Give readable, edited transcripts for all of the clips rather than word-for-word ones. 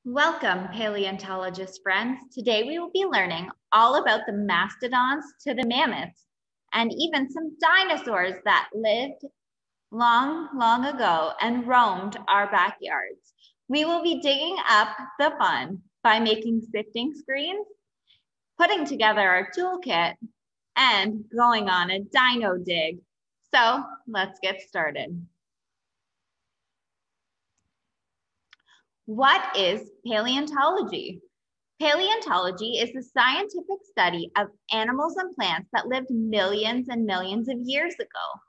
Welcome, paleontologist friends. Today we will be learning all about the mastodons to the mammoths and even some dinosaurs that lived long, long ago and roamed our backyards. We will be digging up the fun by making sifting screens, putting together our toolkit, and going on a dino dig. So let's get started. What is paleontology? Paleontology is the scientific study of animals and plants that lived millions and millions of years ago.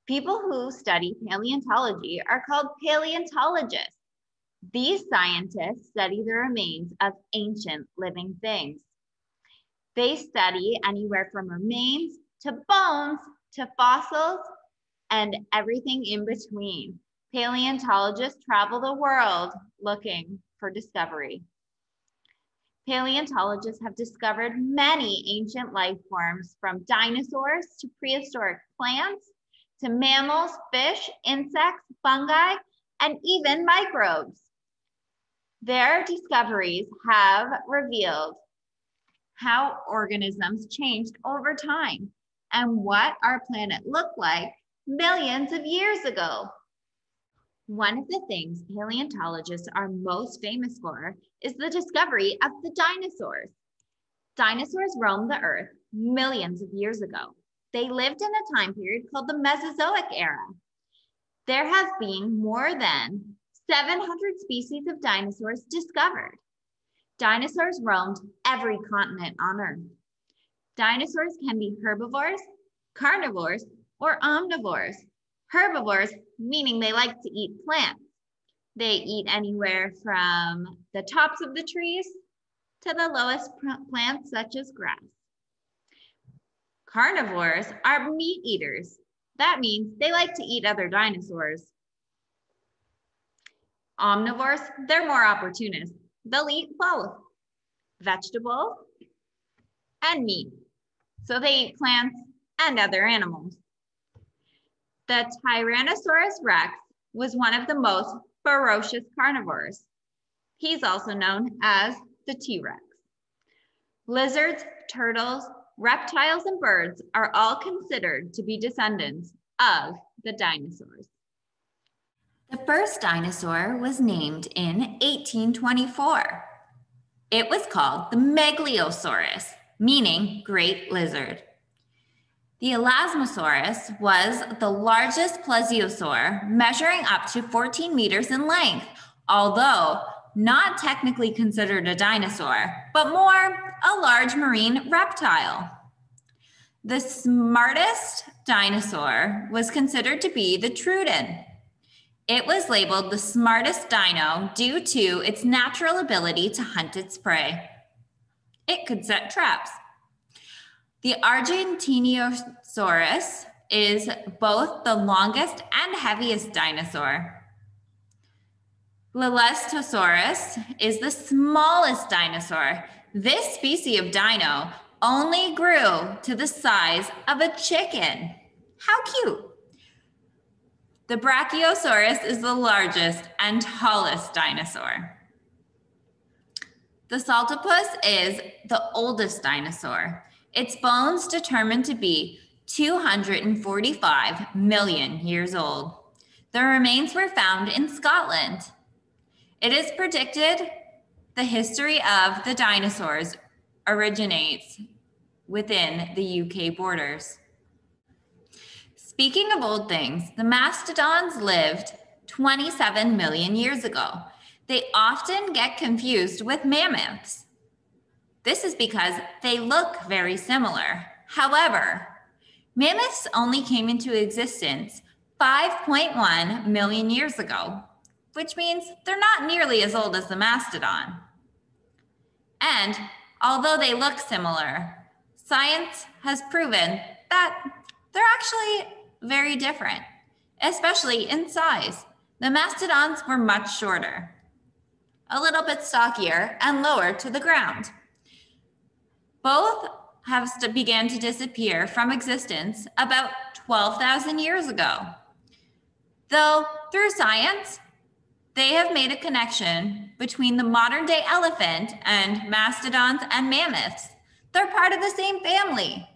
People who study paleontology are called paleontologists. These scientists study the remains of ancient living things. They study anywhere from remains to bones to fossils and everything in between. Paleontologists travel the world looking for discovery. Paleontologists have discovered many ancient life forms, from dinosaurs to prehistoric plants to mammals, fish, insects, fungi, and even microbes. Their discoveries have revealed how organisms changed over time and what our planet looked like millions of years ago. One of the things paleontologists are most famous for is the discovery of the dinosaurs. Dinosaurs roamed the earth millions of years ago. They lived in a time period called the Mesozoic era. There have been more than 700 species of dinosaurs discovered. Dinosaurs roamed every continent on Earth. Dinosaurs can be herbivores, carnivores, or omnivores. Herbivores, meaning they like to eat plants. They eat anywhere from the tops of the trees to the lowest plants, such as grass. Carnivores are meat eaters. That means they like to eat other dinosaurs. Omnivores, they're more opportunists. They'll eat both vegetables and meat. So they eat plants and other animals. The Tyrannosaurus rex was one of the most ferocious carnivores. He's also known as the T-Rex. Lizards, turtles, reptiles, and birds are all considered to be descendants of the dinosaurs. The first dinosaur was named in 1824. It was called the Megaliosaurus, meaning great lizard. The Elasmosaurus was the largest plesiosaur, measuring up to 14 meters in length, although not technically considered a dinosaur, but more a large marine reptile. The smartest dinosaur was considered to be the Troodon. It was labeled the smartest dino due to its natural ability to hunt its prey. It could set traps. The Argentinosaurus is both the longest and heaviest dinosaur. Lilestosaurus is the smallest dinosaur. This species of dino only grew to the size of a chicken. How cute! The Brachiosaurus is the largest and tallest dinosaur. The Saltopus is the oldest dinosaur. Its bones determined to be 245 million years old. The remains were found in Scotland. It is predicted the history of the dinosaurs originates within the UK borders. Speaking of old things, the mastodons lived 27 million years ago. They often get confused with mammoths. This is because they look very similar. However, mammoths only came into existence 5.1 million years ago, which means they're not nearly as old as the mastodon. And although they look similar, science has proven that they're actually very different, especially in size. The mastodons were much shorter, a little bit stockier, and lower to the ground. Both have began to disappear from existence about 12,000 years ago. Though through science, They have made a connection between the modern day elephant and mastodons and mammoths. They're part of the same family.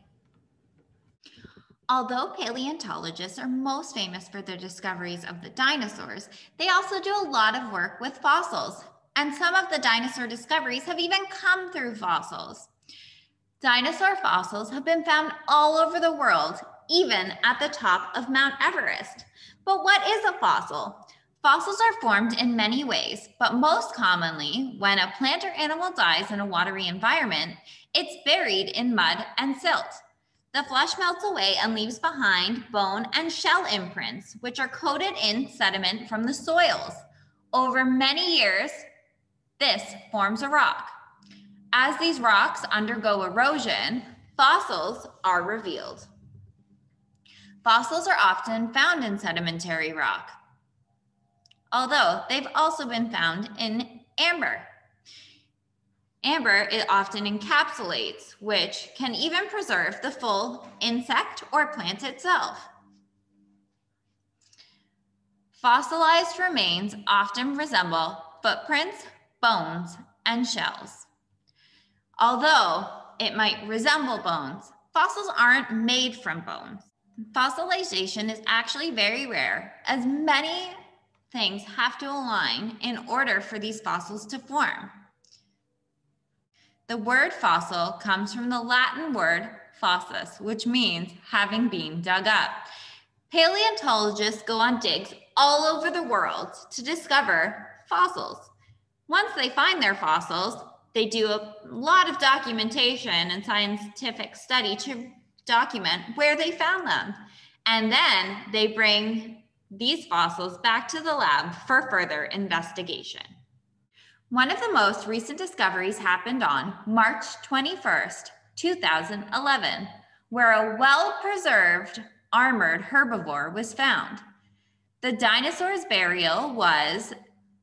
Although paleontologists are most famous for their discoveries of the dinosaurs, they also do a lot of work with fossils. And some of the dinosaur discoveries have even come through fossils. Dinosaur fossils have been found all over the world, even at the top of Mount Everest. But what is a fossil? Fossils are formed in many ways, but most commonly, when a plant or animal dies in a watery environment, it's buried in mud and silt. The flesh melts away and leaves behind bone and shell imprints, which are coated in sediment from the soils. Over many years, this forms a rock. As these rocks undergo erosion, fossils are revealed. Fossils are often found in sedimentary rock, although they've also been found in amber. Amber, it often encapsulates, which can even preserve the full insect or plant itself. Fossilized remains often resemble footprints, bones, and shells. Although it might resemble bones, fossils aren't made from bones. Fossilization is actually very rare, as many things have to align in order for these fossils to form. The word fossil comes from the Latin word fossus, which means having been dug up. Paleontologists go on digs all over the world to discover fossils. Once they find their fossils, they do a lot of documentation and scientific study to document where they found them. And then they bring these fossils back to the lab for further investigation. One of the most recent discoveries happened on March 21st, 2011, where a well-preserved armored herbivore was found. The dinosaur's burial was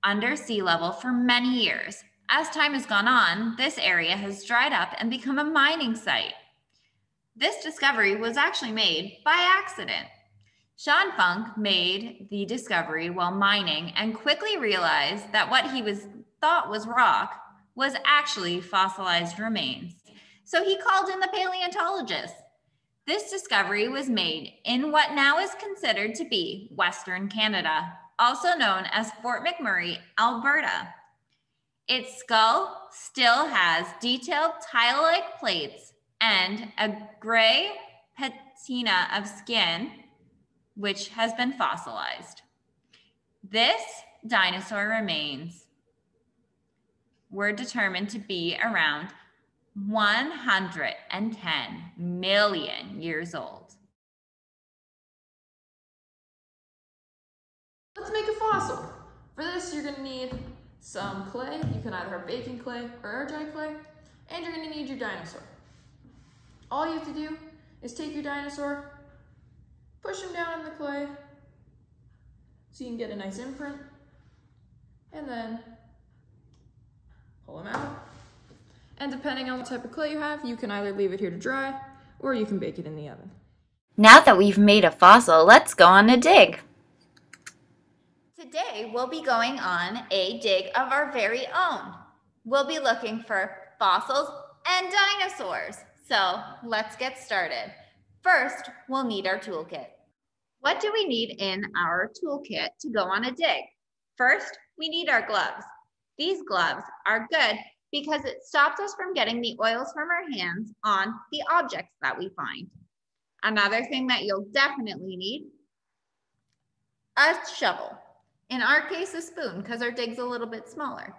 under sea level for many years. As time has gone on, this area has dried up and become a mining site. This discovery was actually made by accident. Sean Funk made the discovery while mining and quickly realized that what he thought was rock was actually fossilized remains. So he called in the paleontologists. This discovery was made in what now is considered to be Western Canada, also known as Fort McMurray, Alberta. Its skull still has detailed tile-like plates and a gray patina of skin, which has been fossilized. This dinosaur remains were determined to be around 110 million years old. Let's make a fossil. For this, you're gonna need some clay. You can either have baking clay or air dry clay, and you're gonna need your dinosaur. All you have to do is take your dinosaur, push him down in the clay so you can get a nice imprint, and then pull him out. And depending on what type of clay you have, you can either leave it here to dry or you can bake it in the oven. Now that we've made a fossil, let's go on a dig. Today, we'll be going on a dig of our very own. We'll be looking for fossils and dinosaurs. So let's get started. First, we'll need our toolkit. What do we need in our toolkit to go on a dig? First, we need our gloves. These gloves are good because it stops us from getting the oils from our hands on the objects that we find. Another thing that you'll definitely need, a shovel. In our case, a spoon, because our dig's a little bit smaller.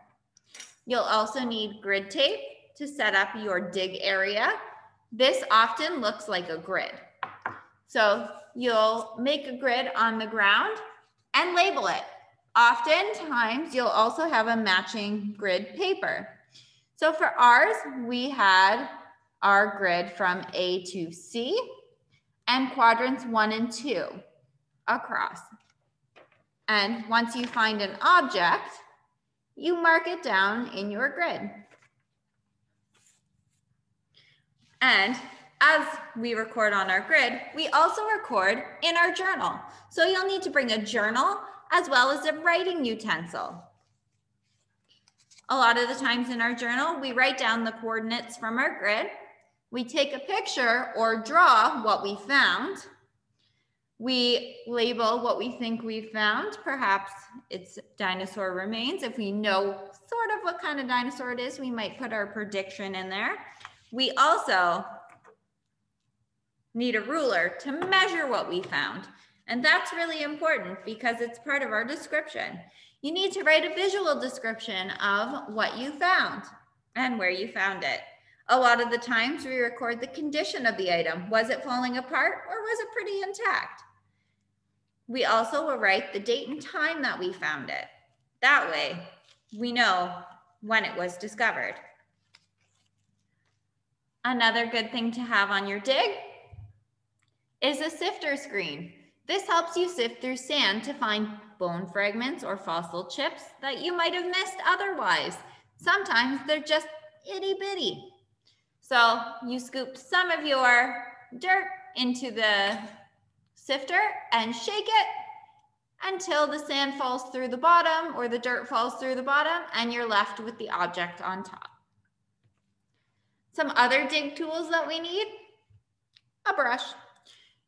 You'll also need grid tape to set up your dig area. This often looks like a grid. So you'll make a grid on the ground and label it. Oftentimes, you'll also have a matching grid paper. So for ours, we had our grid from A to C and quadrants 1 and 2 across. And once you find an object, you mark it down in your grid. And as we record on our grid, we also record in our journal. So you'll need to bring a journal as well as a writing utensil. A lot of the times in our journal, we write down the coordinates from our grid. We take a picture or draw what we found. We label what we think we found. Perhaps it's dinosaur remains. If we know sort of what kind of dinosaur it is, we might put our prediction in there. We also need a ruler to measure what we found. And that's really important because it's part of our description. You need to write a visual description of what you found and where you found it. A lot of the times we record the condition of the item. Was it falling apart or was it pretty intact? We also will write the date and time that we found it. That way we know when it was discovered. Another good thing to have on your dig is a sifter screen. This helps you sift through sand to find bone fragments or fossil chips that you might have missed otherwise. Sometimes they're just itty bitty. So you scoop some of your dirt into the sifter and shake it until the sand falls through the bottom or the dirt falls through the bottom and you're left with the object on top. Some other dig tools that we need, a brush.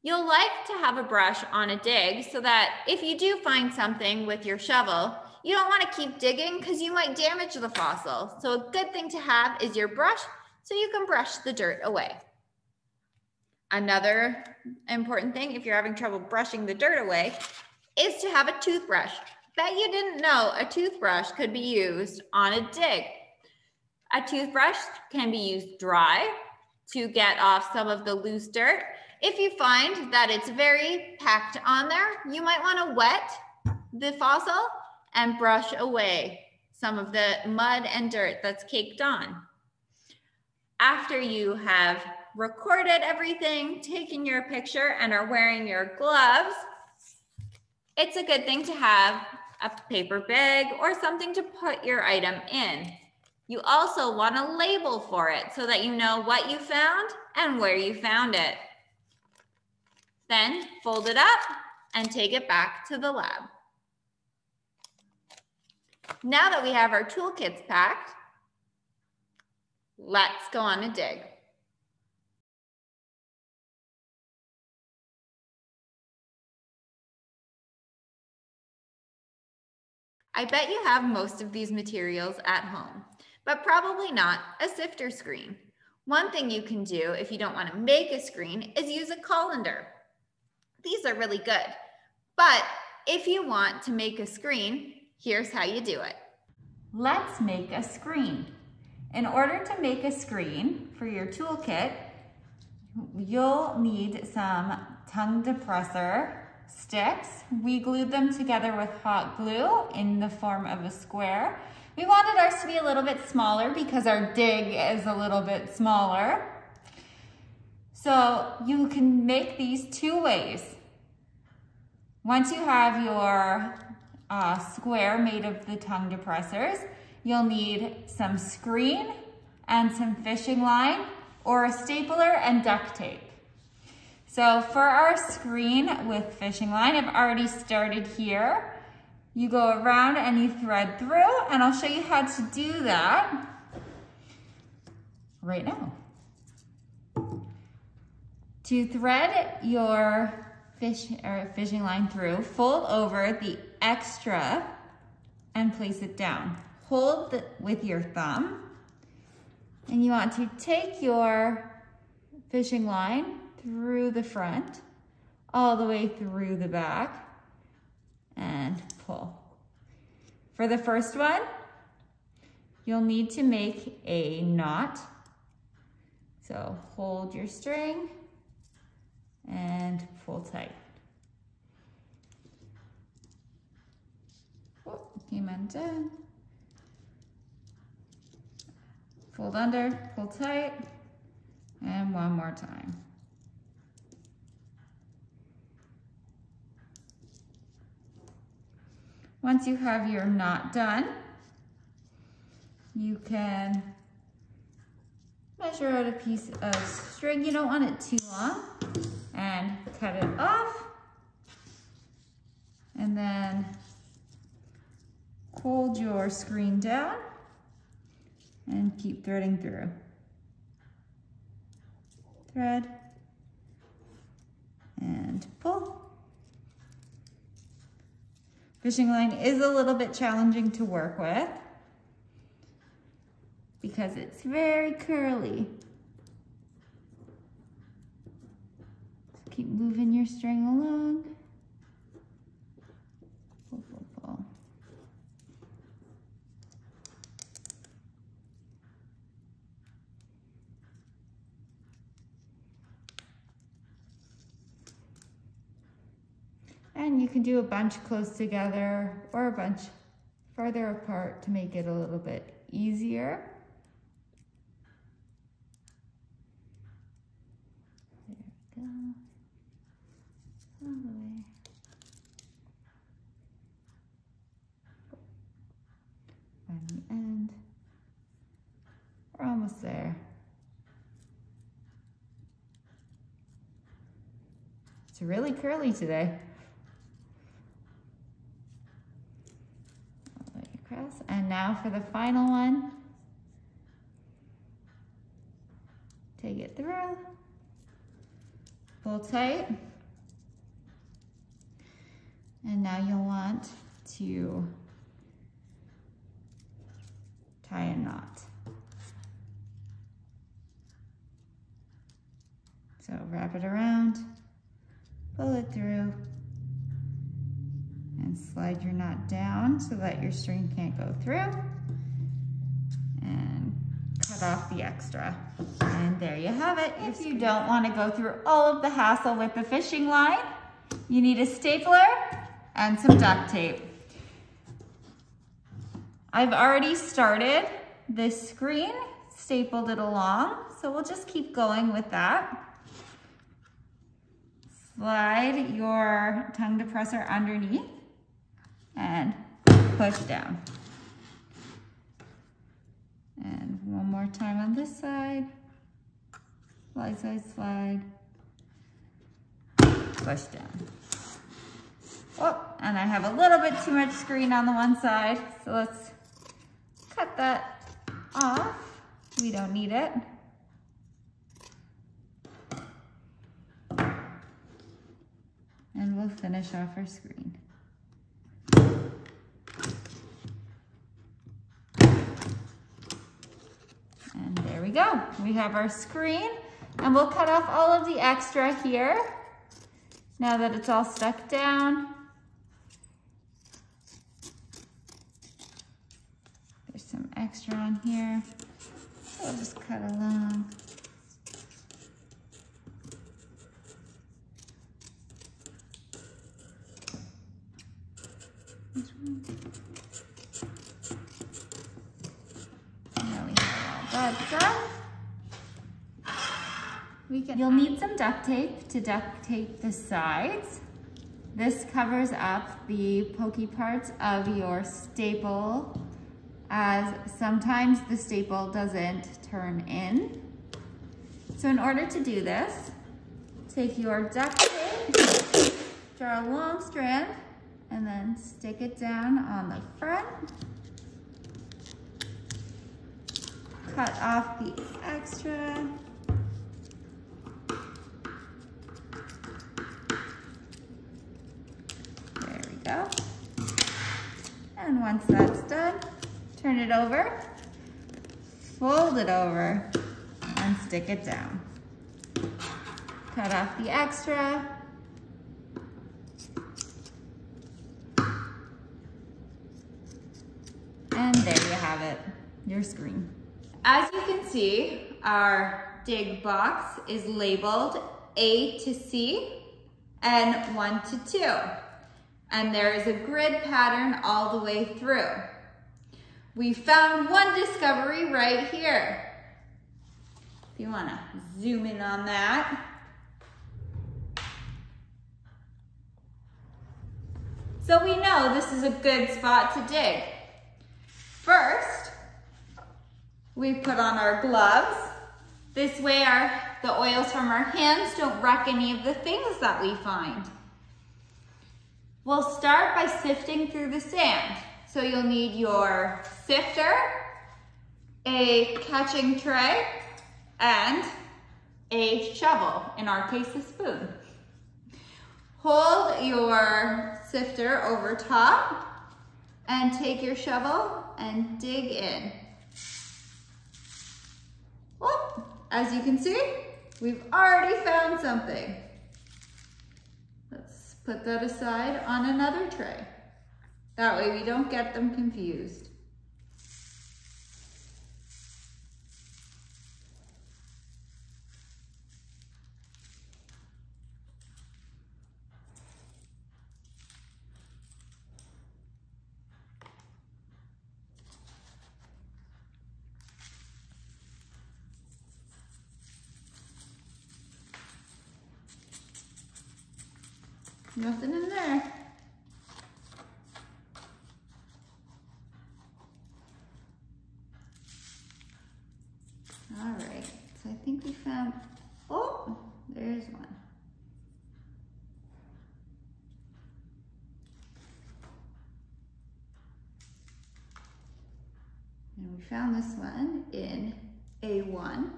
You'll like to have a brush on a dig so that if you do find something with your shovel, you don't want to keep digging because you might damage the fossil. So a good thing to have is your brush so you can brush the dirt away. Another important thing, if you're having trouble brushing the dirt away, is to have a toothbrush. Bet you didn't know a toothbrush could be used on a dig. A toothbrush can be used dry to get off some of the loose dirt. If you find that it's very packed on there, you might want to wet the fossil and brush away some of the mud and dirt that's caked on. After you have recorded everything, taken your picture, and are wearing your gloves, it's a good thing to have a paper bag or something to put your item in. You also want a label for it so that you know what you found and where you found it. Then fold it up and take it back to the lab. Now that we have our toolkits packed, let's go on a dig. I bet you have most of these materials at home, but probably not a sifter screen. One thing you can do if you don't want to make a screen is use a colander. These are really good, but if you want to make a screen, here's how you do it. Let's make a screen. In order to make a screen for your toolkit, you'll need some tongue depressor sticks. We glued them together with hot glue in the form of a square. We wanted ours to be a little bit smaller because our dig is a little bit smaller. So you can make these two ways. Once you have your square made of the tongue depressors, you'll need some screen and some fishing line or a stapler and duct tape. So for our screen with fishing line, I've already started here. You go around and you thread through, and I'll show you how to do that right now. To thread your fishing line through, fold over the extra and place it down. Hold with your thumb, and you want to take your fishing line through the front, all the way through the back, and pull. For the first one, you'll need to make a knot. So hold your string and pull tight. Oh, came undone. Fold under, pull tight, and one more time. Once you have your knot done, you can measure out a piece of string. You don't want it too long, and cut it off. And then hold your screen down and keep threading through. Thread and pull. Fishing line is a little bit challenging to work with because it's very curly. So keep moving your string along. Pull, pull, pull. And you can do a bunch close together or a bunch farther apart to make it a little bit easier. There we go. All the way. Find the end. We're almost there. It's really curly today. And now for the final one, take it through, pull tight, and now you'll want to tie a knot. So wrap it around, pull it through, and slide your knot down so that your string can't go through, and cut off the extra. And there you have it. If you don't want to go through all of the hassle with the fishing line, you need a stapler and some duct tape. I've already started this screen, stapled it along, so we'll just keep going with that. Slide your tongue depressor underneath and push down. And one more time on this side. Slide, slide, slide. Push down. Oh, and I have a little bit too much screen on the one side, so let's cut that off. We don't need it. And we'll finish off our screen. And there we go. We have our screen, and we'll cut off all of the extra here now that it's all stuck down. There's some extra on here. We'll just cut along. You'll need some duct tape to duct tape the sides. This covers up the pokey parts of your staple, as sometimes the staple doesn't turn in. So in order to do this, take your duct tape, draw a long strand, and then stick it down on the front. Cut off the extra. There we go. And once that's done, turn it over, fold it over, and stick it down. Cut off the extra. And there you have it, your screen. As you can see, our dig box is labeled A to C and 1 to 2. And there is a grid pattern all the way through. We found one discovery right here. If you want to zoom in on that. So we know this is a good spot to dig. First, we put on our gloves. This way the oils from our hands don't wreck any of the things that we find. We'll start by sifting through the sand. So you'll need your sifter, a catching tray, and a shovel, in our case a spoon. Hold your sifter over top and take your shovel and dig in. Well, as you can see, we've already found something. Let's put that aside on another tray. That way we don't get them confused. Nothing in there. All right, so I think we found, oh, there's one. And we found this one in A1.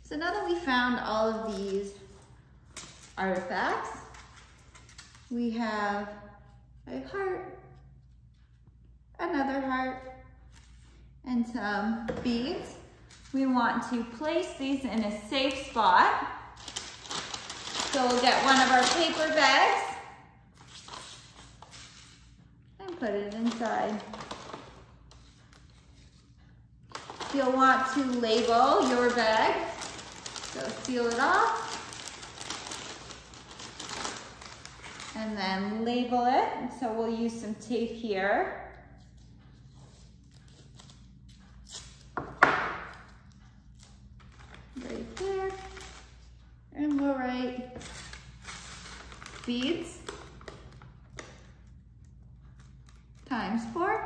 So now that we found all of these artifacts, we have a heart, another heart, and some beads. We want to place these in a safe spot. So we'll get one of our paper bags and put it inside. You'll want to label your bag. So seal it off. And then label it. So we'll use some tape here. Right there. And we'll write beads ×4.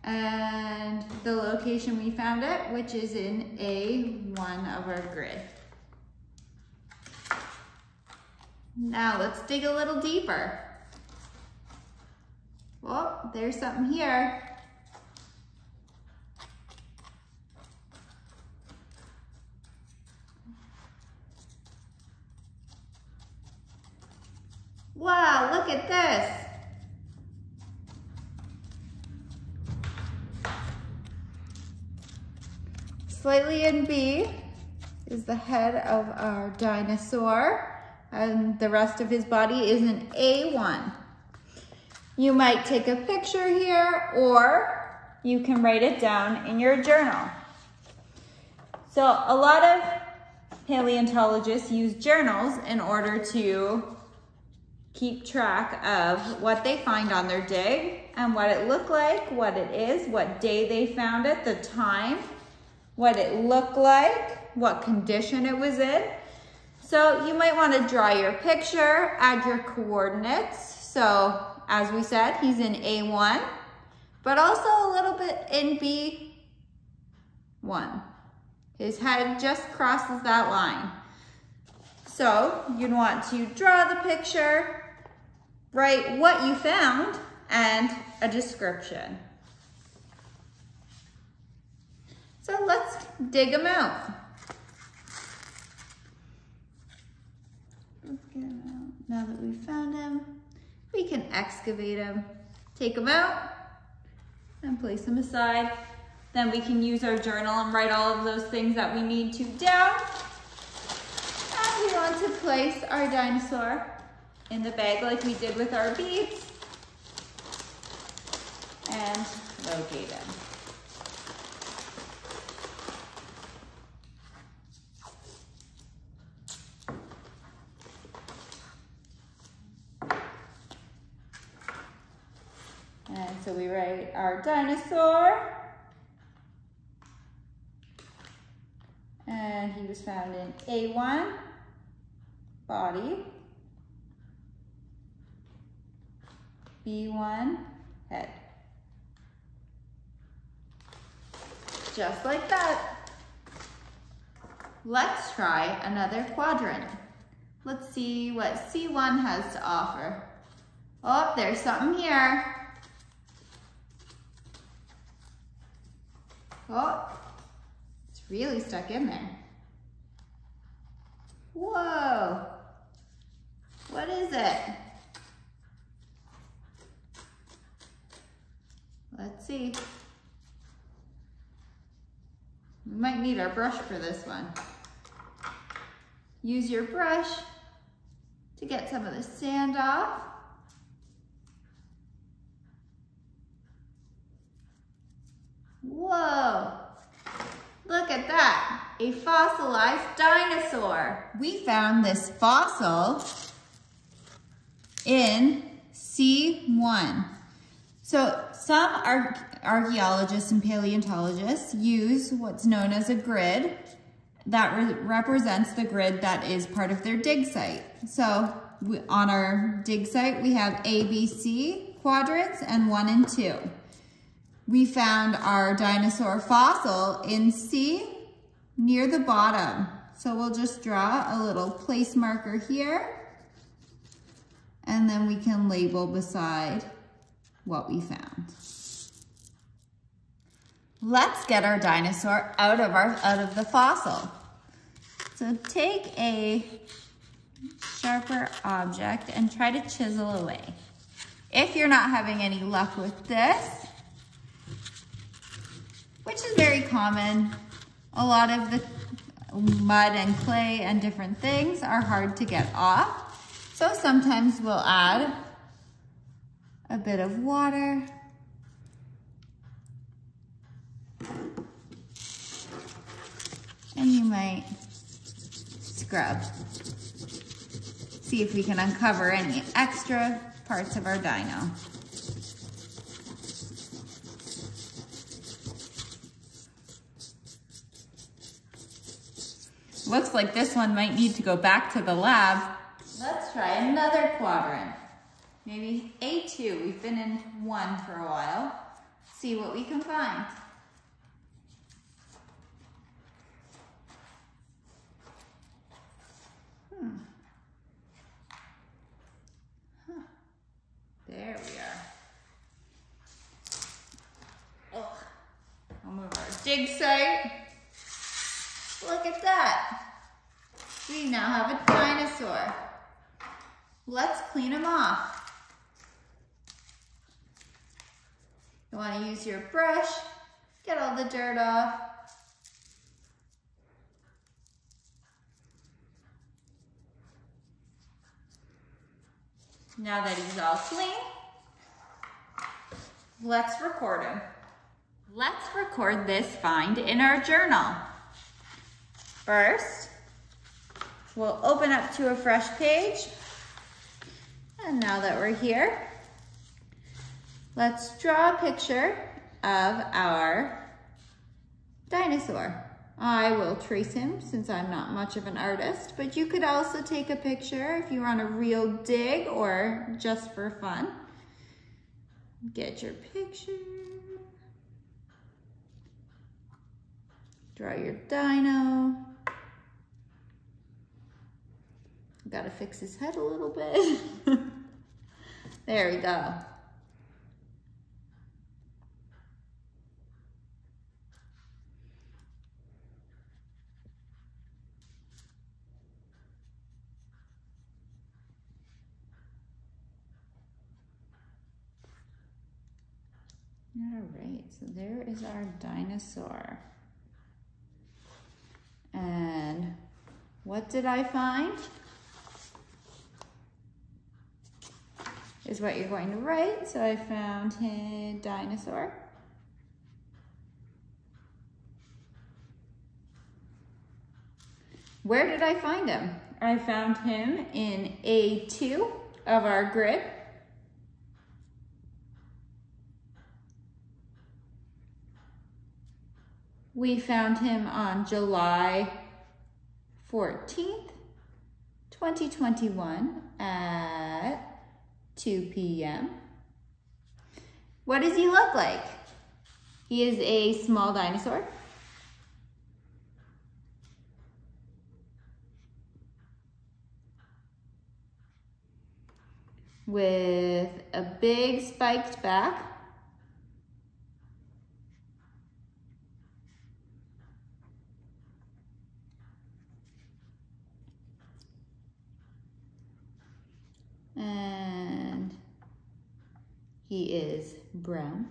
And the location we found it, which is in A1 of our grid. Now let's dig a little deeper. Oh, there's something here. Wow, look at this. Slightly in B is the head of our dinosaur, and the rest of his body is in A1. You might take a picture here, or you can write it down in your journal. So a lot of paleontologists use journals in order to keep track of what they find on their dig and what it looked like, what it is, what day they found it, the time, what it looked like, what condition it was in. So you might want to draw your picture, add your coordinates. So as we said, he's in A1, but also a little bit in B1. His head just crosses that line. So you'd want to draw the picture, write what you found, and a description. So let's dig them out. Let's get them out. Now that we've found them, we can excavate them, take them out, and place them aside. Then we can use our journal and write all of those things that we need to down. And we want to place our dinosaur in the bag like we did with our beads and locate him. And so we write our dinosaur, and he was found in A1, body, B1, head. Just like that. Let's try another quadrant. Let's see what C1 has to offer. Oh, there's something here. Oh, it's really stuck in there. Whoa, what is it? Let's see. We might need our brush for this one. Use your brush to get some of the sand off. Whoa, look at that, a fossilized dinosaur. We found this fossil in C1. So some archaeologists and paleontologists use what's known as a grid that represents the grid that is part of their dig site. So on our dig site, we have A, B, C quadrants and 1 and 2. We found our dinosaur fossil in C near the bottom. So we'll just draw a little place marker here, and then we can label beside what we found. Let's get our dinosaur out of the fossil. So take a sharper object and try to chisel away. If you're not having any luck with this, which is very common, a lot of the mud and clay and different things are hard to get off. So sometimes we'll add a bit of water. And you might scrub. See if we can uncover any extra parts of our dino. Looks like this one might need to go back to the lab. Let's try another quadrant. Maybe A2, we've been in 1 for a while. See what we can find. There we are. Oh, I'll move our dig site. Look at that. We now have a dinosaur. Let's clean him off. You want to use your brush, get all the dirt off. Now that he's all clean, let's record him. Let's record this find in our journal. First, we'll open up to a fresh page. And now that we're here, let's draw a picture of our dinosaur. I will trace him since I'm not much of an artist, but you could also take a picture if you're on a real dig or just for fun. Get your picture. Draw your dino. Gotta fix his head a little bit. There we go. All right, so there is our dinosaur. And what did I find? Is what you're going to write. So I found a dinosaur. Where did I find him? I found him in A2 of our grid. We found him on July 14th, 2021 at 2 p.m. What does he look like? He is a small dinosaur. With a big spiked back. He is brown.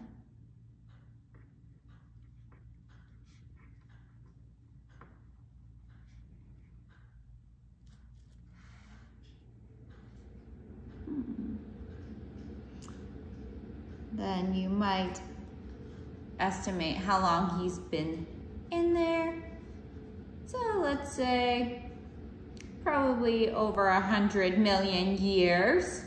Then you might estimate how long he's been in there. So let's say probably over 100 million years.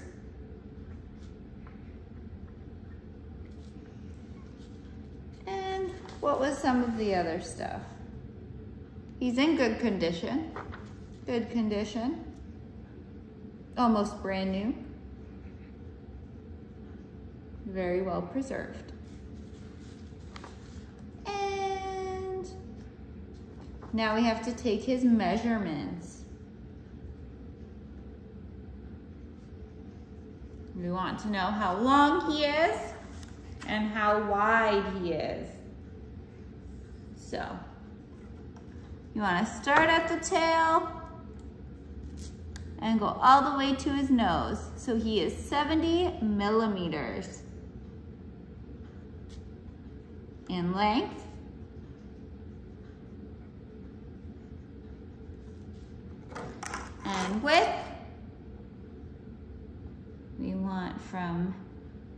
And what was some of the other stuff? He's in good condition. Good condition. Almost brand new. Very well preserved. And now we have to take his measurements. We want to know how long he is and how wide he is. So, you want to start at the tail and go all the way to his nose. So he is 70 millimeters in length. And width, we want from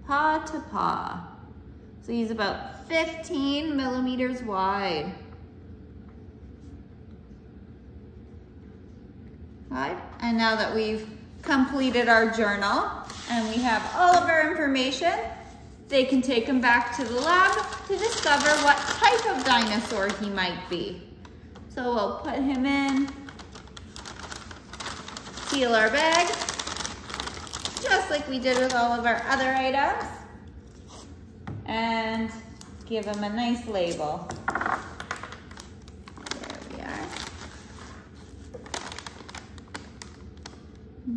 paw to paw. So he's about 15 millimeters wide. Right? And now that we've completed our journal and we have all of our information, they can take him back to the lab to discover what type of dinosaur he might be. So we'll put him in, seal our bag, just like we did with all of our other items, and give him a nice label. There we are.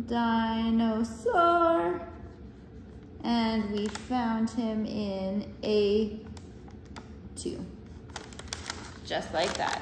Dinosaur. And we found him in A2. Just like that.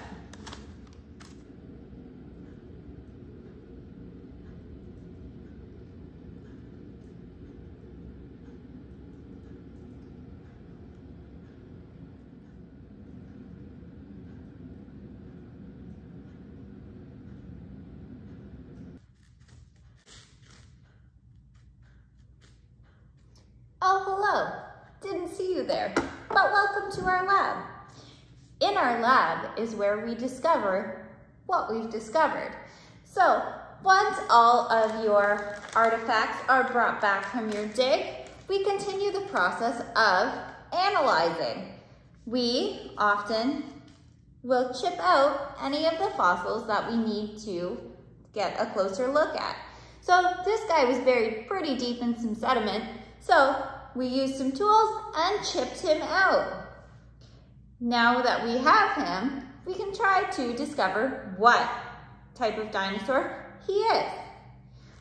Oh, hello. Didn't see you there, but welcome to our lab. In our lab is where we discover what we've discovered. So once all of your artifacts are brought back from your dig, we continue the process of analyzing. We often will chip out any of the fossils that we need to get a closer look at. So this guy was buried pretty deep in some sediment, so we used some tools and chipped him out. Now that we have him, we can try to discover what type of dinosaur he is.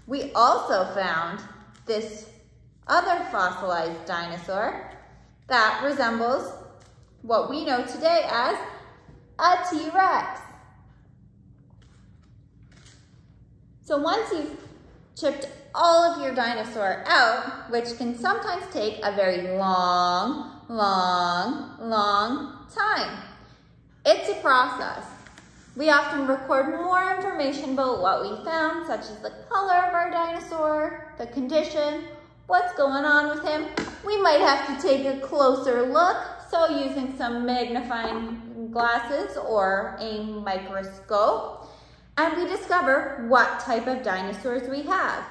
We also found this other fossilized dinosaur that resembles what we know today as a T-Rex. So once you've chipped all of your dinosaur out, which can sometimes take a very long time. It's a process. We often record more information about what we found, such as the color of our dinosaur, the condition, what's going on with him. We might have to take a closer look, so using some magnifying glasses or a microscope, and we discover what type of dinosaurs we have.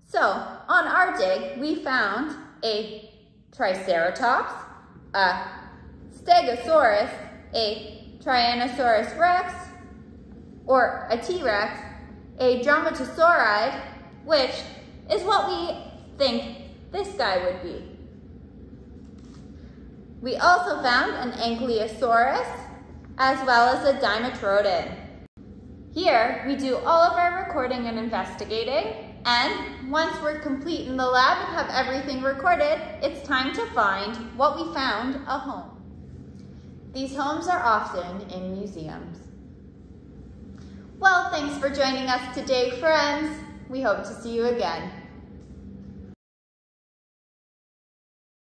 So on our dig, we found a Triceratops, a Stegosaurus, a Tyrannosaurus rex, or a T-Rex, a Dromaeosaurid, which is what we think this guy would be. We also found an Ankylosaurus, as well as a Dimetrodon. Here, we do all of our recording and investigating, and once we're complete in the lab and have everything recorded, it's time to find what we found a home. These homes are often in museums. Well, thanks for joining us today, friends. We hope to see you again.